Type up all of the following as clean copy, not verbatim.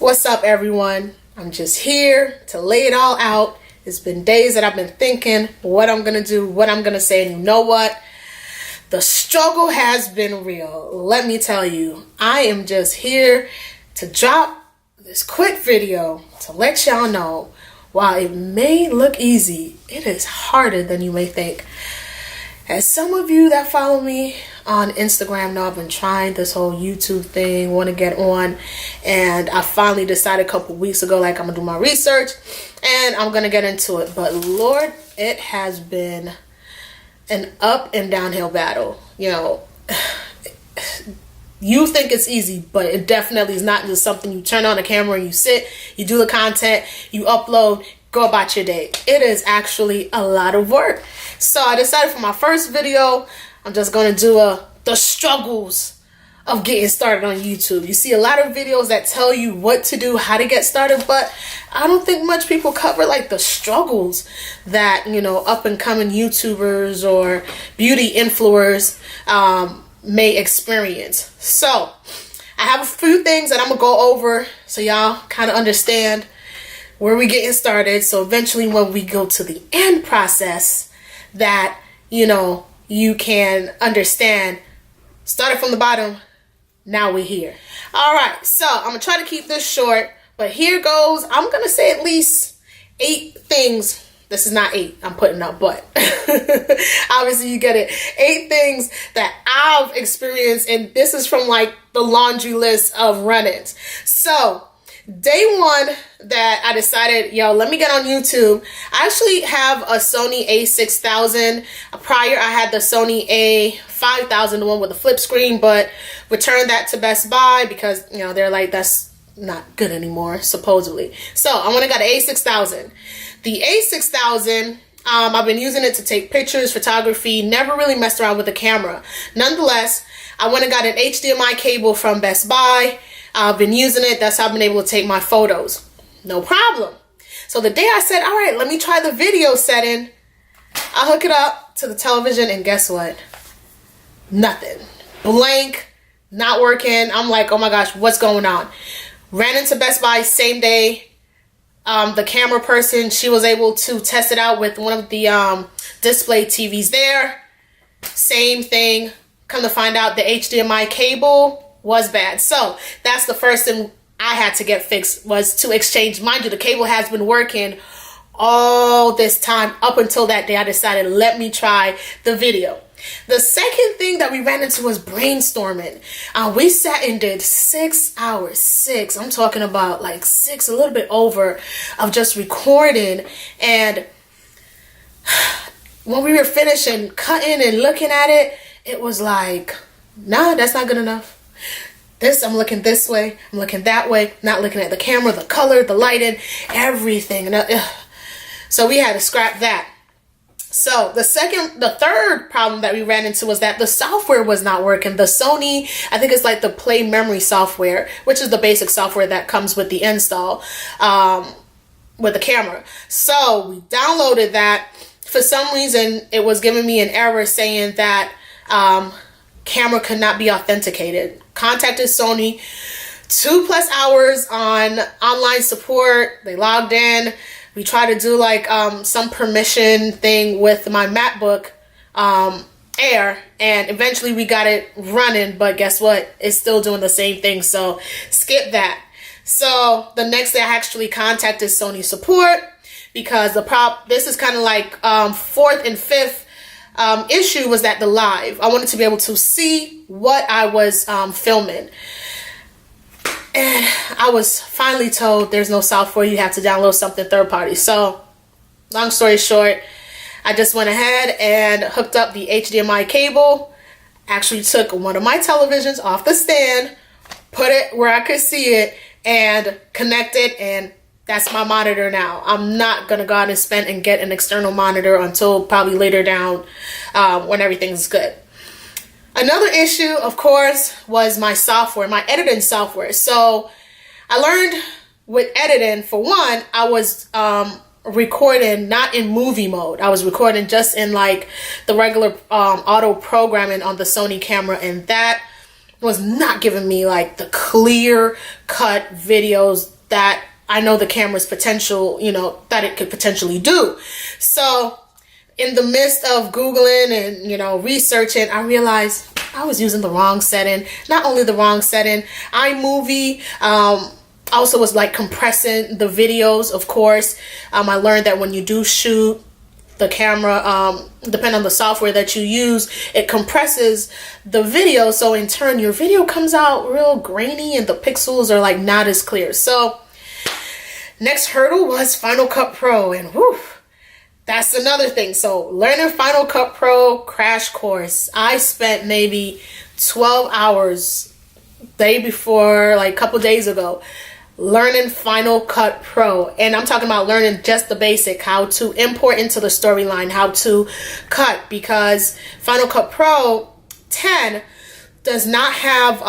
What's up, everyone? I'm just here to lay it all out. It's been days that I've been thinking what I'm gonna do, what I'm gonna say, and you know what? The struggle has been real. Let me tell you, I am just here to drop this quick video to let y'all know while it may look easy, it is harder than you may think. As some of you that follow me on Instagram know, I've been trying this whole YouTube thing, want to get on, and I finally decided a couple weeks ago, like, I'm gonna do my research and I'm gonna get into it. But Lord, it has been an up and downhill battle. You know, you think it's easy, but it definitely is not. Just something you turn on the camera and you sit, you do the content, you upload, go about your day. It is actually a lot of work. So I decided for my first video, I'm just going to do the struggles of getting started on YouTube. You see a lot of videos that tell you what to do, how to get started, but I don't think much people cover like the struggles that, you know, up and coming YouTubers or beauty influencers may experience. So I have a few things that I'm gonna go over so y'all kind of understand where we getting started. So eventually when we go to the end process, that, you know, you can understand, started from the bottom, now we're here. All right, so I'm gonna try to keep this short, but here goes. I'm gonna say at least 8 things. This is not 8 I'm putting up, but obviously you get it. 8 things that I've experienced, and this is from like the laundry list of run-ins. So day one that I decided, yo, let me get on YouTube. I actually have a Sony a6000. Prior, I had the Sony a5000, the one with the flip screen, but returned that to Best Buy because, you know, they're like, that's not good anymore, supposedly. So I went and got an a6000. The a6000, I've been using it to take pictures, photography, never really messed around with the camera. Nonetheless, I went and got an HDMI cable from Best Buy. I've been using it. That's how I've been able to take my photos. No problem. So the day I said, all right, let me try the video setting, I hook it up to the television, and guess what? Nothing. Blank, not working. I'm like, oh my gosh, what's going on? Ran into Best Buy same day. The camera person, she was able to test it out with one of the display TVs there. Same thing. Come to find out, the HDMI cable was bad. So that's the first thing I had to get fixed, was to exchange. Mind you, the cable has been working all this time up until that day I decided, let me try the video. The second thing that we ran into was brainstorming. We sat and did 6 hours, 6, I'm talking about like 6, a little bit over, of just recording. And when we were finishing cutting and looking at it, it was like, nah, that's not good enough. I'm looking this way, I'm looking that way, not looking at the camera, the color, the lighting, everything. So we had to scrap that. So the third problem that we ran into was that the software was not working. The Sony, I think it's like the Play Memory software, which is the basic software that comes with the install with the camera. So we downloaded that. For some reason, it was giving me an error saying that camera could not be authenticated. Contacted Sony, 2+ hours on online support. They logged in. We tried to do like some permission thing with my MacBook Air, and eventually we got it running, but guess what? It's still doing the same thing, so skip that. So the next day I actually contacted Sony support because this is kind of like 4th and 5th issue was that the live. I wanted to be able to see what I was filming. And I was finally told there's no software, you have to download something third party. So long story short, I just went ahead and hooked up the HDMI cable, actually took one of my televisions off the stand, put it where I could see it, and connected, and that's my monitor now. I'm not going to go out and spend and get an external monitor until probably later down when everything's good. Another issue, of course, was my software, my editing software. So I learned with editing, for one, I was recording not in movie mode. I was recording just in like the regular auto programming on the Sony camera, and that was not giving me like the clear cut videos that I know the camera's potential, you know, that it could potentially do. So in the midst of Googling and, you know, researching, I realized I was using the wrong setting. Not only the wrong setting, iMovie also was like compressing the videos, of course. I learned that when you do shoot, the camera, depending on the software that you use, it compresses the video. So in turn, your video comes out real grainy and the pixels are like not as clear. So next hurdle was Final Cut Pro, and whew, that's another thing. So learning Final Cut Pro crash course. I spent maybe 12 hours day before, like a couple days ago, learning Final Cut Pro. And I'm talking about learning just the basic, how to import into the storyline, how to cut, because Final Cut Pro 10 does not have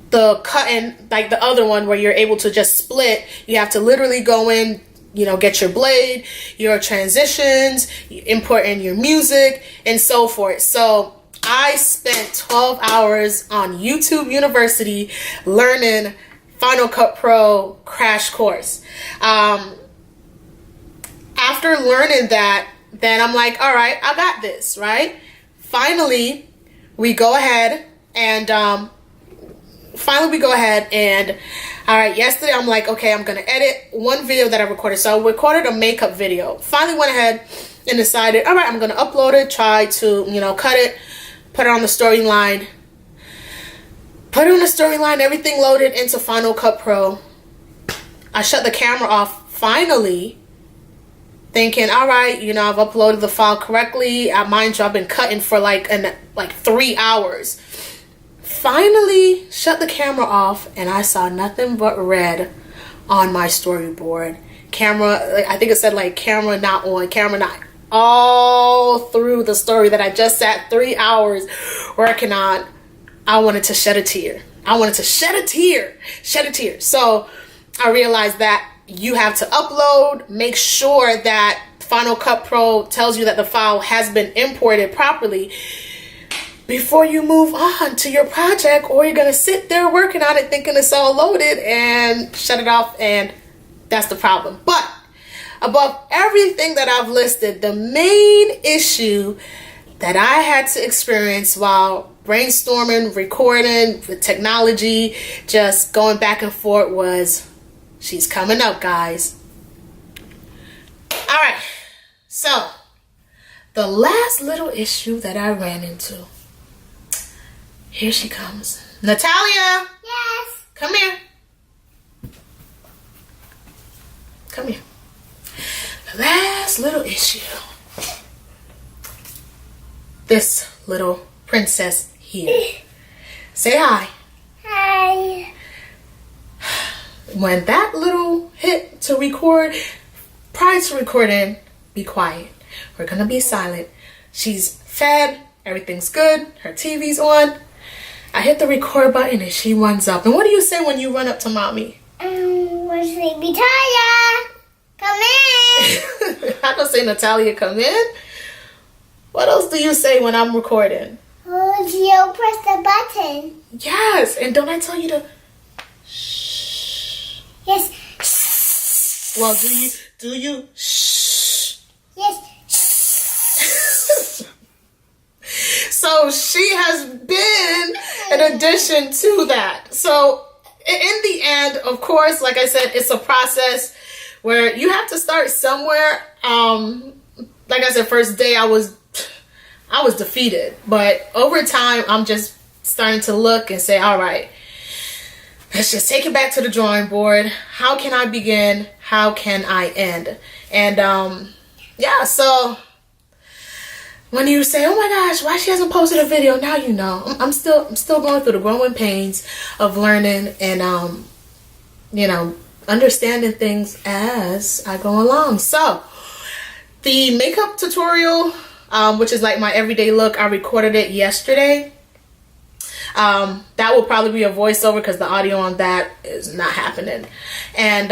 the cutting like the other one where you're able to just split. You have to literally go in, you know, get your blade, your transitions, import in your music, and so forth. So I spent 12 hours on YouTube University learning Final Cut Pro crash course. After learning that, then I'm like, all right, I got this, right? Finally, we go ahead and all right, yesterday I'm like, okay, I'm gonna edit one video that I recorded. So I recorded a makeup video. Finally went ahead and decided, all right, I'm gonna upload it, try to, you know, cut it, put it on the storyline. Put it on the storyline, everything loaded into Final Cut Pro. I shut the camera off finally, thinking, all right, you know, I've uploaded the file correctly. Mind you, I've been cutting for like 3 hours. Finally shut the camera off, and I saw nothing but red on my storyboard. Camera, I think it said like camera not on, camera not, all through the story that I just sat 3 hours working on. I wanted to shed a tear. Shed a tear. So I realized that you have to upload, make sure that Final Cut Pro tells you that the file has been imported properly before you move on to your project, or you're gonna sit there working on it thinking it's all loaded and shut it off, and that's the problem. But above everything that I've listed, the main issue that I had to experience while brainstorming, recording, with technology, just going back and forth, was she's coming up, guys. All right, so the last little issue that I ran into. Here she comes. Natalia! Yes? Come here. Come here. The last little issue. This little princess here. Say hi. Hi. When that little hit to record, prior to recording, be quiet. We're gonna be silent. She's fed, everything's good, her TV's on. I hit the record button and she runs up. And what do you say when you run up to mommy? Where's baby Taya? Come in. I don't say Natalia, come in. What else do you say when I'm recording? Oh, you press the button. Yes, and don't I tell you to shh? Yes. Well, do you shh? Yes. So she has been an addition to that. So in the end, of course, like I said, it's a process where you have to start somewhere. Like I said, first day I was defeated, but over time I'm just starting to look and say, all right, let's just take it back to the drawing board. How can I begin? How can I end? And yeah, so when you say, oh my gosh, why she hasn't posted a video, now you know. I'm still going through the growing pains of learning and you know, understanding things as I go along. So the makeup tutorial, which is like my everyday look, I recorded it yesterday. That will probably be a voiceover because the audio on that is not happening. And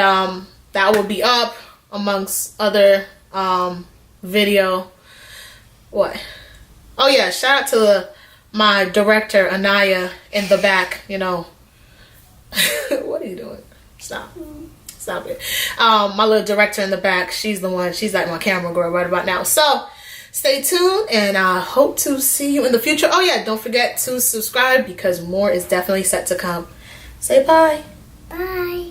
that will be up amongst other video. What? Oh yeah, shout out to the my director, Anaya, in the back, you know. What are you doing? Stop. Stop it. My little director in the back, she's like my camera girl right about now. So stay tuned, and I hope to see you in the future. Oh yeah, don't forget to subscribe because more is definitely set to come. Say bye. Bye.